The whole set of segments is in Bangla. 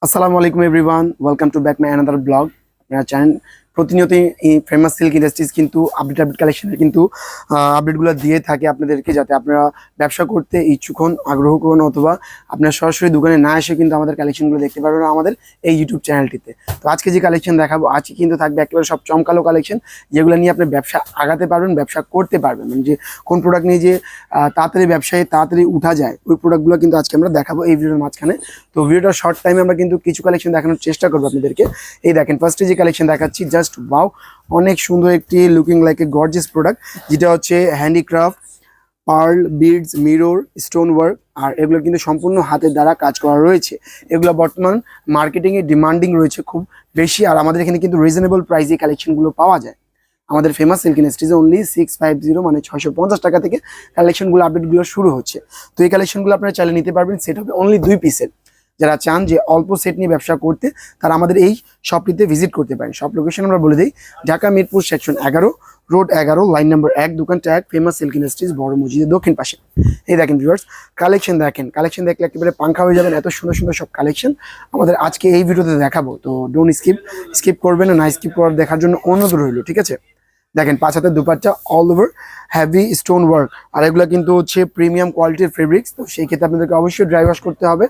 আসসালামু আলাইকুম everyone, welcome to back my another blog. আপনারা জানেন প্রতিনিয়তই এই ফেমাস সিল্ক ইন্ডাস্ট্রিজ কিন্তু আপডেট কালেকশনের কিন্তু আপডেটগুলো দিয়ে থাকে আপনাদেরকে, যাতে আপনারা ব্যবসা করতে ইচ্ছুক হন, আগ্রহ করুন, অথবা আপনারা সরাসরি দোকানে না এসে কিন্তু আমাদের কালেকশনগুলো দেখতে পারবেন আমাদের এই ইউটিউব চ্যানেলটিতে। তো আজকে যে কালেকশন দেখাবো, আজকে কিন্তু থাকবে একেবারে সব চমকালো কালেকশন, যেগুলো নিয়ে আপনি ব্যবসা আগাতে পারবেন, ব্যবসা করতে পারবেন। মানে যে কোন প্রোডাক্ট নিয়ে যে তাড়াতাড়ি ব্যবসায় তাড়াতাড়ি উঠা যায়, ওই প্রোডাক্টগুলো কিন্তু আজকে আমরা দেখাবো এই ভিডিওর মাঝখানে। তো ভিডিওটা শর্ট টাইমে আমরা কিন্তু কিছু কালেকশন দেখানোর চেষ্টা করবো আপনাদেরকে। এই দেখেন, ফার্স্টে যে কালেকশন দেখাচ্ছি, জাস্ট ওয়াও, অনেক সুন্দর একটি looking like a gorgeous product, যেটা হচ্ছে handicraft, pearl, beads, mirror, stone work, আর এগুলো কিন্তু সম্পূর্ণ হাতের দ্বারা কাজ করা রয়েছে। এগুলো বর্তমান মার্কেটিংয়ে ডিমান্ডিং রয়েছে খুব বেশি, আর আমাদের এখানে কিন্তু রিজনেবল প্রাইসে কালেকশনগুলো পাওয়া যায়। আমাদের ফেমাস সিল্ক ইন্ডাস্ট্রিজে অনলি 650 মানে 650 টাকা থেকে কালেকশনগুলো আপডেটগুলো শুরু হচ্ছে। তো এই কালেকশনগুলো আপনারা চাইলে নিতে পারবেন। সেট হবে অনলি 2 পিসের। যারা চান যে অল্প সেট নিয়ে ব্যবসা করতে, তারা আমাদের এই শপটিতে ভিজিট করতে পারেন। শপ লোকেশন আমরা বলে দিই, Dhaka Mirpur section 11, road 11, line number 1, দোকান ট্যাগ ফেমাস সিল্ক ইন্ডাস্ট্রিজ, বড় মসজিদের দক্ষিণ পাশে। এই দেখেন ভিউয়ার্স, কালেকশন দেখেন, কালেকশন দেখলে একেবারে পাঙ্খা হয়ে যাবেন। এত সুন্দর সুন্দর সব কালেকশন আমাদের আজকে এই ভিডিওতে দেখাবো। তো ডোন্ট স্কিপ করবেন না, স্কিপ করার দেখার জন্য অনুরোধ রইল, ঠিক আছে? দেখেন, 5 হাতের dupatta, all over heavy stone work, আর এগুলো কিন্তু হচ্ছে প্রিমিয়াম কোয়ালিটির ফেব্রিক্স। তো সেই ক্ষেত্রে আপনাদেরকে অবশ্যই ড্রাই ওয়াশ করতে হবে।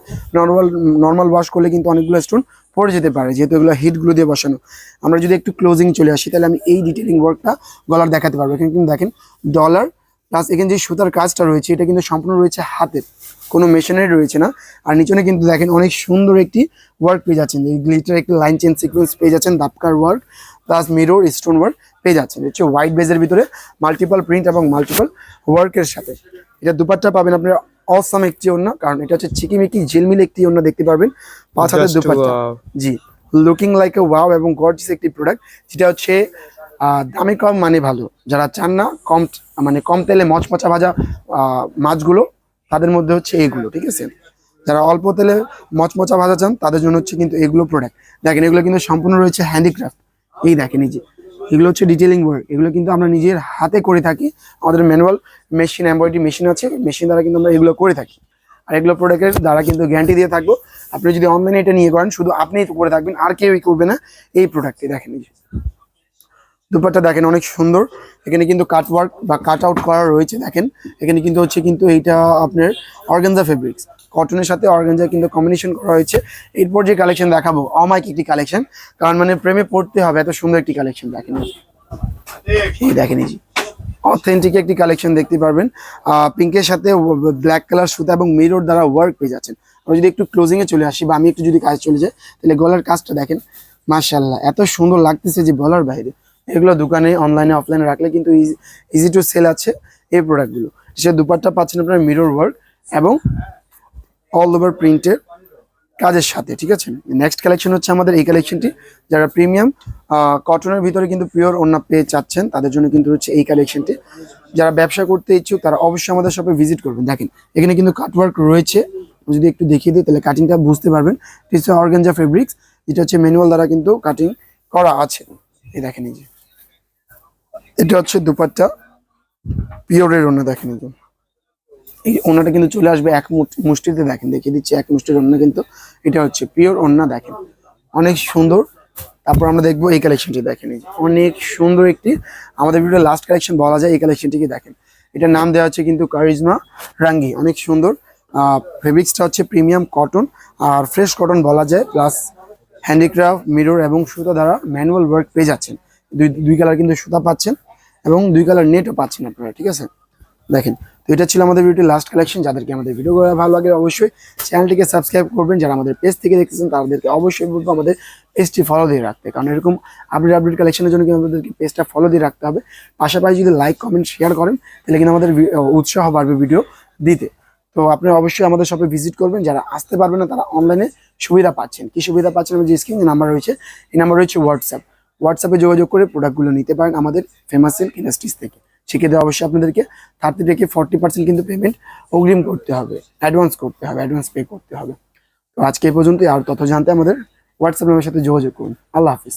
নর্মাল ওয়াশ করলে কিন্তু অনেকগুলো স্টোন পড়ে যেতে পারে, যেহেতু এগুলো হিটগুলো দিয়ে বসানো। আমরা যদি একটু ক্লোজিং চলে আসি, তাহলে আমি এই ডিটেলিং ওয়ার্কটা গলার দেখাতে পারবো। এখানে কিন্তু দেখেন ডলার প্লাস এখানে যে সুতার কাজটা রয়েছে, এটা কিন্তু সম্পূর্ণ রয়েছে হাতের, কোনো মেশিনারি রয়েছে না। আর নিচনে কিন্তু দেখেন অনেক সুন্দর একটি ওয়ার্ক পেয়ে যাচ্ছেন, এই গ্লিটার একটি লাইন চেন সিকোয়েন্স পেয়ে যাচ্ছেন, দাপকার work plus mirror stone work পেয়ে যাচ্ছেন। হচ্ছে হোয়াইট বেজের ভিতরে মাল্টিপল প্রিন্ট এবং মাল্টিপল ওয়ার্কের সাথে। এটা দুপাট্টা পাবেন আপনারা অসাম একটি ওড়না, কারণ এটা হচ্ছে চিকিমিকি ঝিলমিল একটি ওড়না দেখতে পারবেন। 5 হাতের দুপাট্টা, জি, লুকিং লাইক এ ওয়াও এবং গর্জিয়াস একটি প্রোডাক্ট, যেটা হচ্ছে দামে কম মানে ভালো। যারা চান না কম তেলে মচমচা ভাজা মাছগুলো, তাদের মধ্যে হচ্ছে এইগুলো, ঠিক আছে? যারা অল্প তেলে মচমচা ভাজা চান, তাদের জন্য হচ্ছে কিন্তু এগুলো প্রোডাক্ট। দেখেন, এগুলো কিন্তু সম্পূর্ণ রয়েছে হ্যান্ডিক্রাফট। এই দেখেন, এই যে এগুলো হচ্ছে ডিটেলিং ওয়ার্ক, এগুলো কিন্তু আমরা নিজের হাতে করে থাকি। আমাদের ম্যানুয়াল মেশিন, এমব্রয়ডারি মেশিন আছে, মেশিন দ্বারা কিন্তু আমরা এগুলো করে থাকি। আর এগুলো প্রোডাক্টের দ্বারা কিন্তু গ্যারান্টি দিয়ে থাকবো। আপনি যদি অনলাইনে এটা নিয়ে করেন, শুধু আপনিই করে থাকবেন, আর কেউই করবে না এই প্রোডাক্টে। দেখেন, এই যে দুপাট্টা দেখেন, অনেক সুন্দর। এখানে কিন্তু কাট ওয়ার্ক বা কাট আউট করা রয়েছে। দেখেন, এখানে কিন্তু হচ্ছে কিন্তু এইটা আপনার অর্গানজা ফেব্রিক্স, কটনের সাথে অর্গানজা কিন্তু কম্বিনেশন করা হয়েছে। এরপর যে কালেকশন দেখাবো, অমাইক একটি কালেকশন, কারণ মানে প্রেমে পড়তে হবে, এত সুন্দর একটি কালেকশন। দেখেন, এই দেখেন, এই যে অথেন্টিক একটি কালেকশন দেখতে পারবেন। পিঙ্কের সাথে ব্ল্যাক কালার সুতা এবং মিরর দ্বারা ওয়ার্ক পেয়ে যাচ্ছেন। আমরা যদি একটু ক্লোজিং এ চলে আসি, বা আমি একটু যদি কাজ চলে যাই, তাহলে গলার কাজটা দেখেন, মাশাআল্লাহ, এত সুন্দর লাগতেছে যে বলার বাইরে। এগুলো দোকানে, অনলাইনে, অফলাইনে রাখলে কিন্তু ইজি টু সেল আছে এই প্রোডাক্টগুলো। সে দুপাট্টা পাচ্ছেন আপনার মিরর ওয়ার্ক এবং অল ওভার প্রিন্টের কাজের সাথে, ঠিক আছে? নেক্সট কালেকশন হচ্ছে আমাদের এই কালেকশনটি। যারা প্রিমিয়াম কটনের ভিতরে কিন্তু পিওর ওড়না পেয়ে চাচ্ছেন, তাদের জন্য কিন্তু হচ্ছে এই কালেকশনটি। যারা ব্যবসা করতে ইচ্ছুক, তারা অবশ্যই আমাদের শপে ভিজিট করবেন। দেখেন, এখানে কিন্তু কাটওয়ার্ক রয়েছে, যদি একটু দেখিয়ে দিই তাহলে কাটিংটা বুঝতে পারবেন। এটা অর্গানজা ফেব্রিক্স, যেটা হচ্ছে ম্যানুয়াল দ্বারা কিন্তু কাটিং করা আছে। এই দেখেন, এই যে এটা হচ্ছে দুপাট্টা, পিওরের ওড়না। দেখেন, এই ওড়নাটা কিন্তু চলে আসবে এক মুষ্টিতে। দেখেন, দেখিয়ে দিচ্ছি, এক মুষ্টির ওড়না কিন্তু এটা হচ্ছে পিওর ওড়না। দেখেন, অনেক সুন্দর। তারপর আমরা দেখবো এই কালেকশনটি। দেখেন, এই অনেক সুন্দর একটি, আমাদের ভিডিও লাস্ট কালেকশন বলা যায় এই কালেকশনটিকে। দেখেন, এটার নাম দেওয়া হচ্ছে কিন্তু কারিজমা রাঙ্গি, অনেক সুন্দর। ফেব্রিক্সটা হচ্ছে প্রিমিয়াম কটন, আর ফ্রেশ কটন বলা যায়, প্লাস হ্যান্ডিক্রাফট, মিরর এবং সুতা দ্বারা ম্যানুয়াল ওয়ার্ক পেয়ে যাচ্ছেন। দুই কালার কিন্তু সুতা পাচ্ছেন এবং 2 কালার নেটও পাচ্ছেন আপনারা, ঠিক আছে? দেখেন, তো এটা ছিল আমাদের ভিডিওর লাস্ট কালেকশন। যাদেরকে আমাদের ভিডিওগুলো ভালো লাগে, অবশ্যই চ্যানেলটিকে সাবস্ক্রাইব করবেন। যারা আমাদের পেজ থেকে দেখতেছেন, তাদেরকে অবশ্যই বলবো আমাদের পেজটি ফলো দিয়ে রাখতে, কারণ এরকম আপডেট কালেকশনের জন্য কিন্তু আমাদেরকে পেজটা ফলো দিয়ে রাখতে হবে। পাশাপাশি যদি লাইক, কমেন্ট, শেয়ার করেন, তাহলে কিন্তু আমাদের উৎসাহ বাড়বে ভিডিও দিতে। তো আপনারা অবশ্যই আমাদের শপে ভিজিট করবেন। যারা আসতে পারবেন না, তারা অনলাইনে সুবিধা পাচ্ছেন। কি সুবিধা পাচ্ছেন? যে স্ক্রিনে নাম্বার রয়েছে, এই নাম্বার রয়েছে হোয়াটসঅ্যাপে যোগাযোগ করে প্রোডাক্টগুলো নিতে পারেন আমাদের ফেমাস সিল্ক ইন্ডাস্ট্রিজ থেকে। সেক্ষেত্রে অবশ্যই আপনাদেরকে 30 থেকে 40% কিন্তু পেমেন্ট অগ্রিম করতে হবে, অ্যাডভান্স পে করতে হবে। তো আজকে এই পর্যন্তই। আর তথ্য জানতে আমাদের হোয়াটসঅ্যাপ নাম্বারের সাথে যোগাযোগ করুন। আল্লাহ হাফিজ।